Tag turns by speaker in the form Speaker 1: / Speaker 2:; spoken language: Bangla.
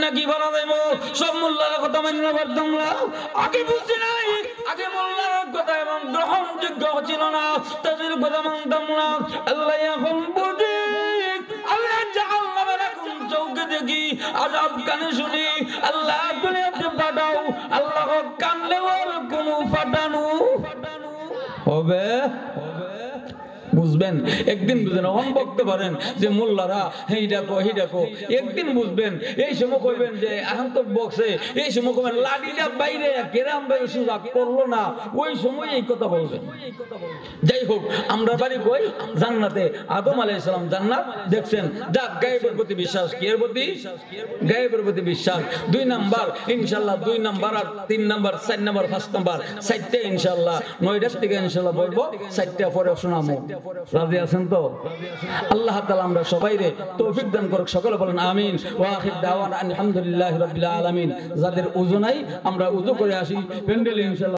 Speaker 1: না কি বলা যাইব সব মোল্লার কথা মান্য করতাম না আগে বুঝছি নাই আগে মোল্লার কথা এবং গ্রহণযোগ্য ছিল না তাদের কথা মানতাম না আল্লাহ এখন বুঝি আল্লাহ জাআলনা লাকুম চৌকে দেখি আযাব কানে শুনি আল্লাহ দুনিয়াতে পাঠাও আল্লাহ কান দেওয়ার কোনো ফাটানো হবে বুঝবেন একদিন বুঝেন অন বলতে পারেন যে মোল্লারা হেই ডাকো একদিন বুঝবেন এই সময় কইবেন যে এখন তো বক্সে এই সময় কইবেন লাঠিটা বাইরে কেরাম ভাই সুযোগ করলো না ওই সময় এই কথা বলবেন যাই হোক আমরা বাড়ি কই জান্নাতে আদম আলাইহিস সালাম জান্নাত দেখছেন যাক গায়েবের প্রতি বিশ্বাস কি এর প্রতি গায়েবের প্রতি বিশ্বাস 2 নাম্বার ইনশাআল্লাহ 2 নাম্বার আর 3 নাম্বার 4 নাম্বার 5 নাম্বার 4টা ইনশাআল্লাহ 9টার থেকে ইনশাআল্লাহ বলবো 4টা পরে শোনাবো রাজি আছেন তো আল্লাহ তাআলা আমরা সবাইরে তৌফিক দান করুক সকলে বলেন আমিন ওয়া আখির দাওয়ানা আলহামদুলিল্লাহি রাব্বিল আলামিন যাদের ওযু নাই আমরা ওযু করে আসি প্যান্ডেলে ইনশাআল্লাহ